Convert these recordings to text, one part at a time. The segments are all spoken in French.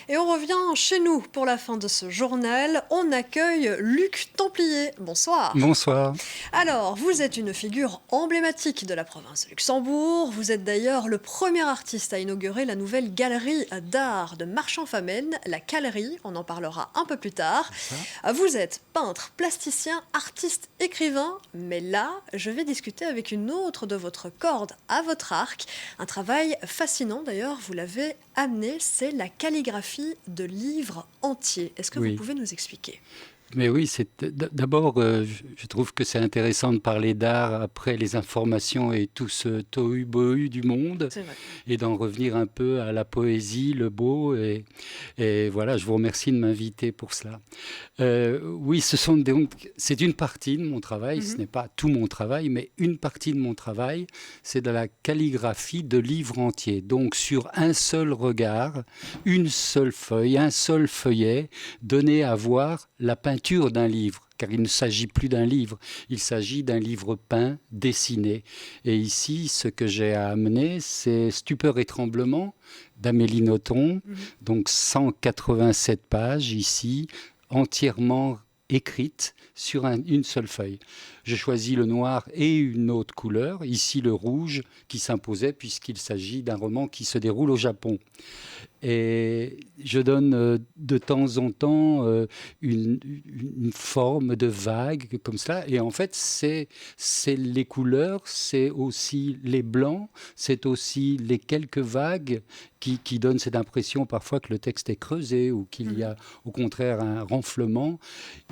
Et on revient chez nous pour la fin de ce journal. On accueille Luc Templier. Bonsoir. Bonsoir. Alors, vous êtes une figure emblématique de la province de Luxembourg. Vous êtes d'ailleurs le premier artiste à inaugurer la nouvelle galerie d'art de Marchand-Famenne, la Calerie. On en parlera un peu plus tard. Vous êtes peintre, plasticien, artiste, écrivain. Mais là, je vais discuter avec une autre de votre corde à votre arc. Un travail fascinant d'ailleurs, vous l'avez amené, c'est la calligraphie de livres entiers. Est-ce que vous Oui. pouvez nous expliquer ? Mais oui, d'abord, je trouve que c'est intéressant de parler d'art après les informations et tout ce tohu-bohu du monde, C'est vrai. et d'en revenir un peu à la poésie, le beau. Et voilà, je vous remercie de m'inviter pour cela. Oui, c'est une partie de mon travail, ce n'est pas tout mon travail, mais une partie de mon travail, c'est de la calligraphie de livres entiers. Donc sur un seul regard, une seule feuille, un seul feuillet, donné à voir la peinture d'un livre, car il ne s'agit plus d'un livre, il s'agit d'un livre peint, dessiné. Et ici, ce que j'ai à amener, c'est Stupeur et tremblement d'Amélie Nothomb, donc 187 pages ici, entièrement écrite sur une seule feuille. J'ai choisi le noir et une autre couleur, ici le rouge qui s'imposait puisqu'il s'agit d'un roman qui se déroule au Japon. Et je donne de temps en temps une forme de vague comme cela. Et en fait, c'est les couleurs, c'est aussi les blancs, c'est aussi les quelques vagues qui donnent cette impression parfois que le texte est creusé ou qu'il y a au contraire un renflement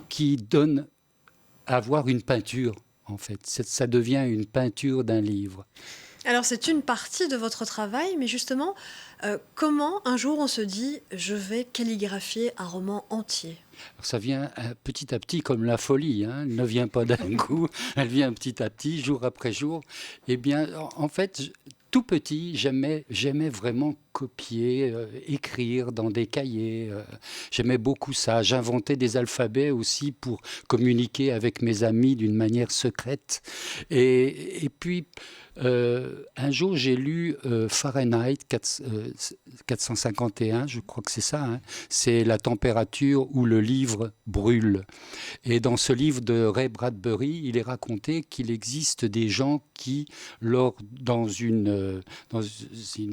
qui donne à voir une peinture, en fait. Ça devient une peinture d'un livre. Alors c'est une partie de votre travail, mais justement, comment un jour on se dit « je vais calligraphier un roman entier » ? Alors ça vient petit à petit comme la folie, hein. Elle ne vient pas d'un coup, elle vient petit à petit, jour après jour. Eh bien, en fait, tout petit, j'aimais vraiment copier, écrire dans des cahiers. J'aimais beaucoup ça. J'inventais des alphabets aussi pour communiquer avec mes amis d'une manière secrète. Et puis, un jour, j'ai lu Fahrenheit 451, je crois que c'est ça. Hein. C'est la température où le livre brûle. Et dans ce livre de Ray Bradbury, il est raconté qu'il existe des gens qui, dans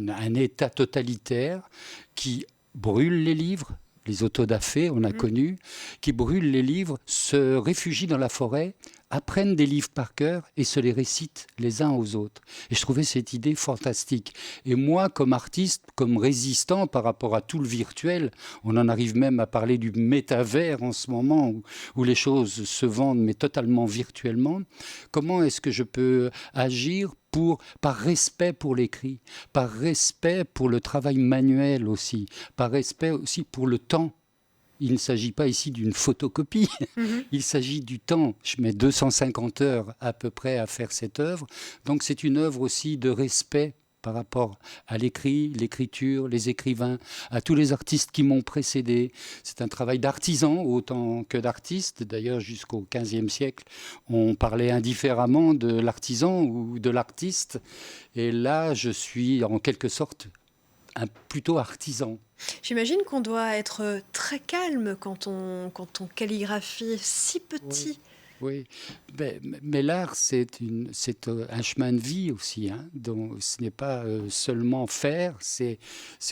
un état totalitaire, qui brûlent les livres, les autodafés, on a connu, qui brûlent les livres, se réfugient dans la forêt, apprennent des livres par cœur et se les récitent les uns aux autres. Et je trouvais cette idée fantastique. Et moi, comme artiste, comme résistant par rapport à tout le virtuel, on en arrive même à parler du métavers en ce moment, où les choses se vendent, mais totalement virtuellement. Comment est-ce que je peux agir par respect pour l'écrit, par respect pour le travail manuel aussi, par respect aussi pour le temps? Il ne s'agit pas ici d'une photocopie, il s'agit du temps. Je mets 250 heures à peu près à faire cette œuvre, donc c'est une œuvre aussi de respect par rapport à l'écrit, l'écriture, les écrivains, à tous les artistes qui m'ont précédé. C'est un travail d'artisan autant que d'artiste. D'ailleurs, jusqu'au XVe siècle, on parlait indifféremment de l'artisan ou de l'artiste. Et là, je suis en quelque sorte plutôt artisan. J'imagine qu'on doit être très calme quand on calligraphie si petit. Oui, mais l'art, c'est un chemin de vie aussi. Hein. Donc, ce n'est pas seulement faire, c'est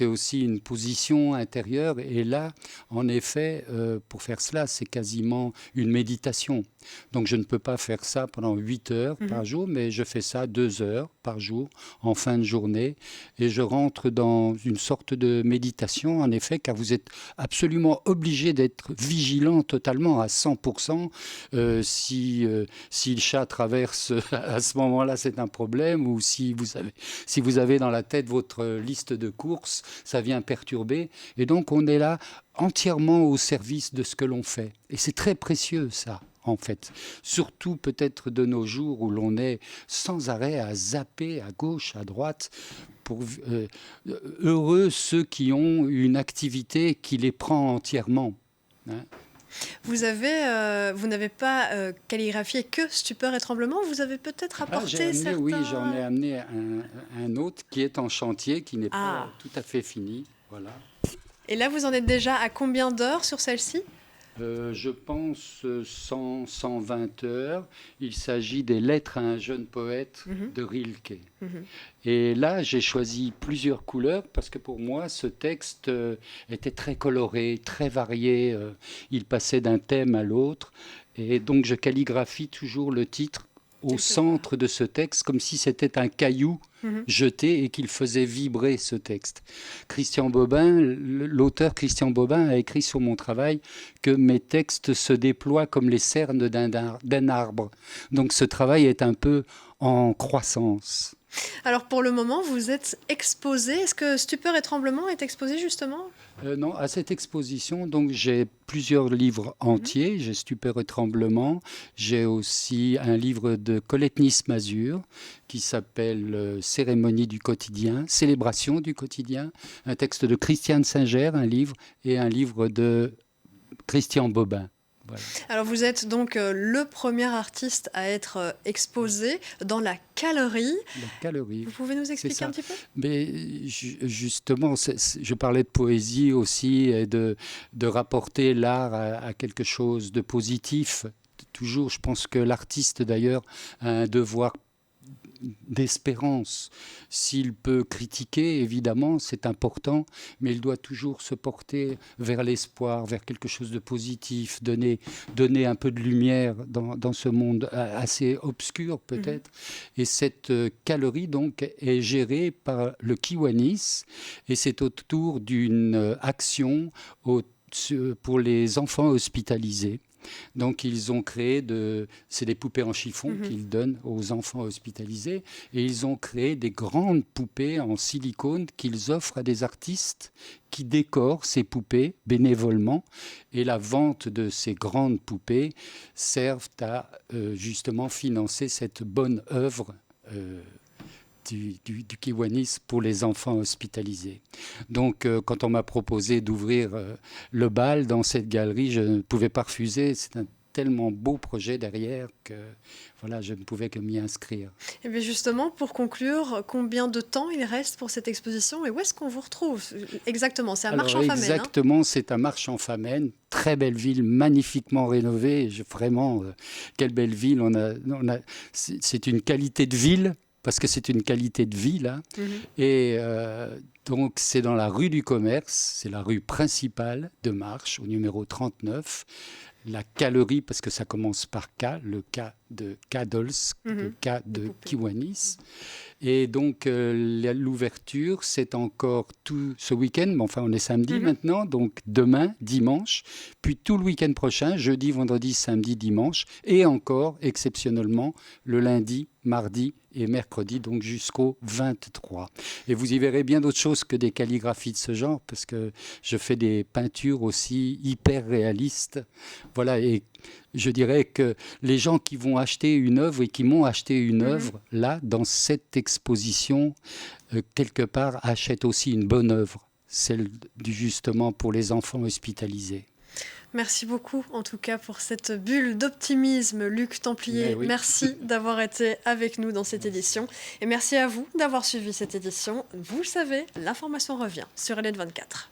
aussi une position intérieure. Et là, en effet, pour faire cela, c'est quasiment une méditation. Donc, je ne peux pas faire ça pendant 8 heures par jour, mais je fais ça 2 heures par jour, en fin de journée. Et je rentre dans une sorte de méditation, en effet, car vous êtes absolument obligé d'être vigilant totalement à 100%. Si le chat traverse à ce moment-là, c'est un problème, ou si vous avez dans la tête votre liste de courses, ça vient perturber. Et donc, on est là entièrement au service de ce que l'on fait. Et c'est très précieux, ça, en fait. Surtout peut-être de nos jours où l'on est sans arrêt à zapper à gauche, à droite. Heureux ceux qui ont une activité qui les prend entièrement. Hein. Vous n'avez pas calligraphié que Stupeur et tremblement, vous avez peut-être apporté certains... Oui, j'en ai amené un autre qui est en chantier, qui n'est pas tout à fait fini. Voilà. Et là, vous en êtes déjà à combien d'heures sur celle-ci ? Je pense 100, 120 heures. Il s'agit des Lettres à un jeune poète de Rilke. Et là, j'ai choisi plusieurs couleurs parce que pour moi, ce texte était très coloré, très varié. Il passait d'un thème à l'autre. Et donc, je calligraphie toujours le titre au centre de ce texte, comme si c'était un caillou jeté et qu'il faisait vibrer ce texte. Christian Bobin, l'auteur Christian Bobin a écrit sur mon travail que mes textes se déploient comme les cernes d'un arbre. Donc ce travail est un peu en croissance. Alors pour le moment, vous êtes exposé. Est-ce que Stupeur et Tremblement est exposé justement ? Non, à cette exposition, donc j'ai plusieurs livres entiers. J'ai Stupeur et Tremblement. J'ai aussi un livre de Colette Nice-Mazur qui s'appelle Cérémonie du quotidien, Célébration du quotidien. Un texte de Christiane Singer, un livre, et un livre de Christian Bobin. Voilà. Alors vous êtes donc le premier artiste à être exposé dans la Calerie. La Calerie. Vous pouvez nous expliquer un petit peu ? Mais justement, je parlais de poésie aussi et de rapporter l'art à quelque chose de positif. Toujours, je pense que l'artiste d'ailleurs a un devoir d'espérance. S'il peut critiquer, évidemment, c'est important, mais il doit toujours se porter vers l'espoir, vers quelque chose de positif, donner un peu de lumière dans ce monde assez obscur peut-être. Et cette Calerie, donc, est gérée par le Kiwanis, et c'est autour d'une action pour les enfants hospitalisés. Donc ils ont créé c'est des poupées en chiffon qu'ils donnent aux enfants hospitalisés, et ils ont créé des grandes poupées en silicone qu'ils offrent à des artistes qui décorent ces poupées bénévolement, et la vente de ces grandes poupées servent à justement financer cette bonne œuvre du Kiwanis pour les enfants hospitalisés. Donc, quand on m'a proposé d'ouvrir le bal dans cette galerie, je ne pouvais pas refuser. C'est un tellement beau projet derrière que voilà, je ne pouvais que m'y inscrire. Et bien justement, pour conclure, combien de temps il reste pour cette exposition et où est-ce qu'on vous retrouve exactement ? C'est à Marche-en-Famenne. Exactement, c'est à Marche-en-Famenne. Très belle ville, magnifiquement rénovée. Vraiment, quelle belle ville. C'est une qualité de ville. Parce que c'est une qualité de vie, là. Et donc, c'est dans la rue du Commerce, c'est la rue principale de Marche, au numéro 39. La Calerie, parce que ça commence par K, le K de Kadols, le K de Kiwanis. Et donc, l'ouverture, c'est encore tout ce week-end. Mais enfin, on est samedi maintenant, donc demain, dimanche. Puis tout le week-end prochain, jeudi, vendredi, samedi, dimanche. Et encore, exceptionnellement, le lundi, mardi et mercredi, donc jusqu'au 23. Et vous y verrez bien d'autres choses que des calligraphies de ce genre, parce que je fais des peintures aussi hyper réalistes. Voilà, et je dirais que les gens qui vont acheter une œuvre et qui m'ont acheté une œuvre, là, dans cette exposition, quelque part, achètent aussi une bonne œuvre, celle justement pour les enfants hospitalisés. Merci beaucoup, en tout cas, pour cette bulle d'optimisme, Luc Templier. Oui. Merci d'avoir été avec nous dans cette édition. Et merci à vous d'avoir suivi cette édition. Vous le savez, l'information revient sur Hélène 24.